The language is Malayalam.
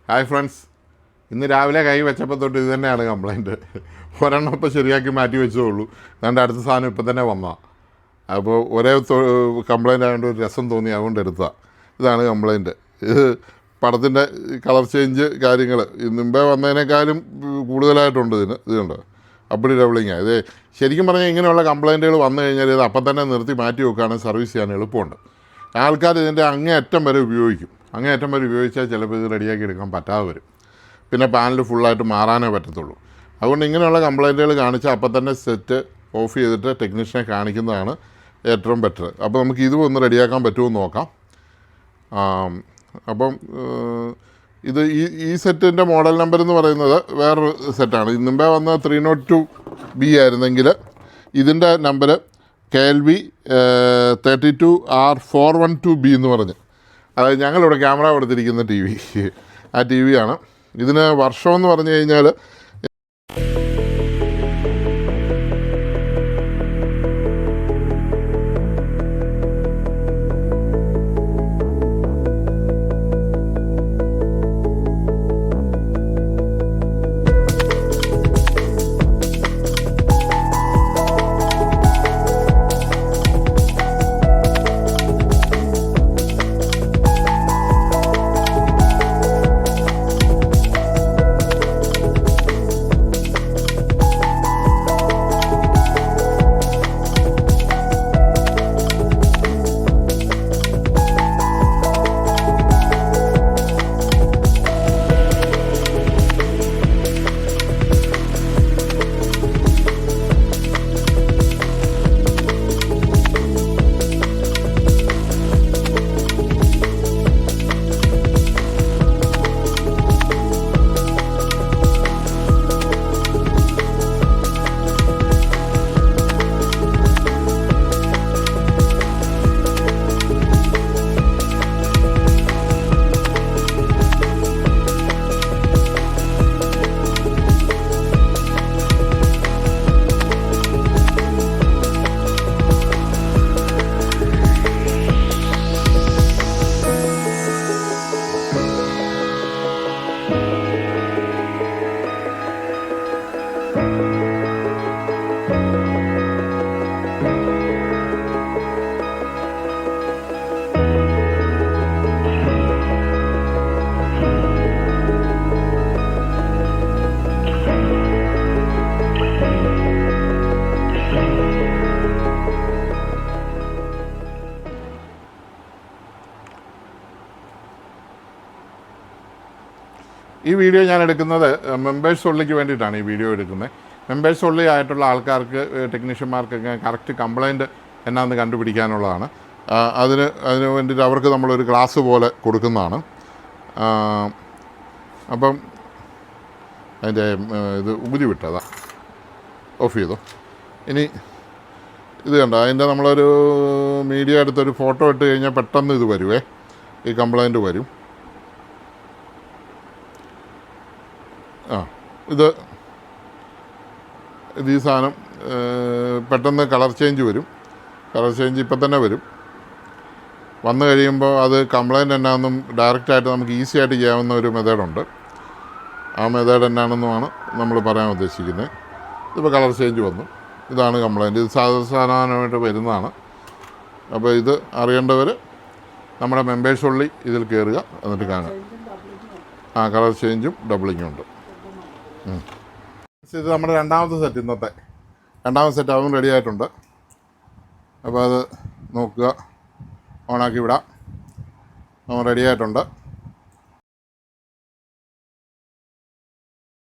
ഹായ് ഫ്രണ്ട്സ്, ഇന്ന് രാവിലെ കൈ വെച്ചപ്പോൾ തൊട്ട് ഇത് തന്നെയാണ് കംപ്ലയിൻറ്റ്. ഒരെണ്ണം ഇപ്പോൾ ശരിയാക്കി മാറ്റി വെച്ചോളൂ. അതുകൊണ്ട് അടുത്ത സാധനം ഇപ്പം തന്നെ വന്നാൽ അപ്പോൾ ഒരേ കംപ്ലയിൻ്റ് ആയതുകൊണ്ട് ഒരു രസം തോന്നി, അതുകൊണ്ട് എടുത്തതാണ്. ഇതാണ് കംപ്ലയിൻറ്റ്. ഇത് പടത്തിൻ്റെ കളർ ചേഞ്ച് കാര്യങ്ങൾ മുമ്പേ വന്നതിനേക്കാളും കൂടുതലായിട്ടുണ്ട് ഇത് കണ്ടോ, അപ്പടി ഡബിളിങ്ങാണ് ഇത്. ശരിക്കും പറഞ്ഞാൽ ഇങ്ങനെയുള്ള കംപ്ലയിൻറ്റുകൾ വന്നു കഴിഞ്ഞാൽ ഇത് അപ്പം തന്നെ നിർത്തി മാറ്റി വെക്കുകയാണെങ്കിൽ സർവീസ് ചെയ്യാൻ എളുപ്പമുണ്ട്. ആൾക്കാർ ഇതിൻ്റെ അങ്ങേയറ്റം വരെ ഉപയോഗിക്കും. അങ്ങേയറ്റം വരെ ഉപയോഗിച്ചാൽ ചിലപ്പോൾ ഇത് റെഡിയാക്കി എടുക്കാൻ പറ്റാതെ വരും. പിന്നെ പാനൽ ഫുള്ളായിട്ട് മാറാനേ പറ്റത്തുള്ളൂ. അതുകൊണ്ട് ഇങ്ങനെയുള്ള കംപ്ലയിൻറ്റുകൾ കാണിച്ചാൽ അപ്പം തന്നെ സെറ്റ് ഓഫ് ചെയ്തിട്ട് ടെക്നീഷ്യനെ കാണിക്കുന്നതാണ് ഏറ്റവും ബെറ്റർ. അപ്പോൾ നമുക്ക് ഇതും ഒന്ന് റെഡിയാക്കാൻ പറ്റുമെന്ന് നോക്കാം. അപ്പം ഇത് ഈ സെറ്റിൻ്റെ മോഡൽ നമ്പർ എന്ന് പറയുന്നത് വേറൊരു സെറ്റാണ്. മുമ്പേ വന്ന 302B ആയിരുന്നെങ്കിൽ ഇതിൻ്റെ നമ്പർ KLV 32R412B എന്ന് പറഞ്ഞ്, അതായത് ഞങ്ങളിവിടെ ക്യാമറ കൊടുത്തിരിക്കുന്ന TV, ആ TV ആണ്. ഇതിന് വർഷമെന്ന് പറഞ്ഞു കഴിഞ്ഞാൽ ഈ വീഡിയോ ഞാൻ എടുക്കുന്നത് മെമ്പേഴ്സ് ഒള്ളിക്ക് വേണ്ടിയിട്ടാണ് ഈ വീഡിയോ എടുക്കുന്നത്. മെമ്പേഴ്സ് ഒള്ളി ആയിട്ടുള്ള ആൾക്കാർക്ക്, ടെക്നീഷ്യന്മാർക്കൊക്കെ കറക്റ്റ് കംപ്ലയിൻറ്റ് എന്നാന്ന് കണ്ടുപിടിക്കാനുള്ളതാണ്. അതിന് വേണ്ടിയിട്ട് അവർക്ക് നമ്മളൊരു ക്ലാസ് പോലെ കൊടുക്കുന്നതാണ്. അപ്പം അതിൻ്റെ ഇത് ഊരി വിട്ടതാ, ഓഫ് ചെയ്തോ. ഇനി ഇത് കണ്ടോ, അതിൻ്റെ നമ്മളൊരു മീഡിയ എടുത്തൊരു ഫോട്ടോ ഇട്ട് കഴിഞ്ഞാൽ പെട്ടെന്ന് ഇത് വരുവേ, ഈ കംപ്ലയിൻറ്റ് വരും. ഇത് ഈ സാധനം പെട്ടെന്ന് കളർ ചേഞ്ച് വരും. കളർ ചേഞ്ച് ഇപ്പം തന്നെ വരും. വന്നു കഴിയുമ്പോൾ അത് കംപ്ലയിൻ്റ് എന്നാണെന്നും ഡയറക്റ്റായിട്ട് നമുക്ക് ഈസി ആയിട്ട് ചെയ്യാവുന്ന ഒരു മെത്തേഡുണ്ട്. ആ മെത്തേഡ് എന്നാണെന്നുമാണ് നമ്മൾ പറയാൻ ഉദ്ദേശിക്കുന്നത്. ഇതിപ്പോൾ കളർ ചേഞ്ച് വന്നു. ഇതാണ് കംപ്ലയിൻറ്റ്. ഇത് സാധാരണമായിട്ട് വരുന്നതാണ്. അപ്പോൾ ഇത് അറിയേണ്ടവർ നമ്മുടെ മെമ്പേഴ്സ് ഉള്ളി ഇതിൽ കയറുക, എന്നിട്ട് കാണുക. കളർ ചേഞ്ചും ഡബിളിങ്ങും ഉണ്ട്. ഇത് നമ്മുടെ രണ്ടാമത്തെ സെറ്റ്, ഇന്നത്തെ രണ്ടാമത്തെ സെറ്റ് അതും റെഡി ആയിട്ടുണ്ട്. അപ്പോൾ അത് നോക്കുക, ഓണാക്കി വിടാം. റെഡി ആയിട്ടുണ്ട്.